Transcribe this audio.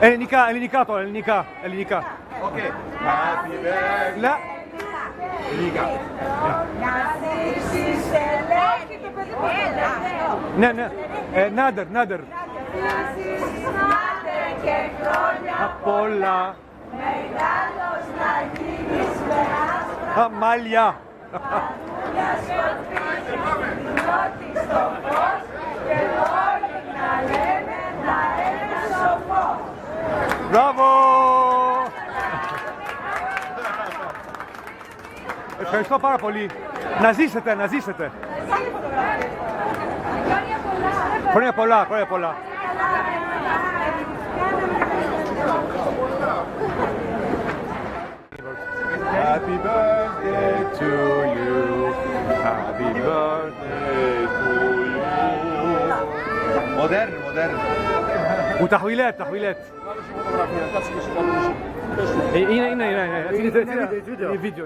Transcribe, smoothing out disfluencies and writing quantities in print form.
Ελληνικά τώρα, ελληνικά. Οκ. Happy birthday. Λα. Ελληνικά. Ναι. Νάντερ. Απ' όλα. Μεγάλος να γίνεις με άσπρα Μάλια. νιώθεις το φως και όλοι να λένε να ένα σοφό. Μπράβο! Ευχαριστώ πάρα πολύ. Να ζήσετε. Χρόνια πολλά. Happy birthday to you. Happy birthday to you. Μοντέρν. وتحويلات. Είναι βίντεο.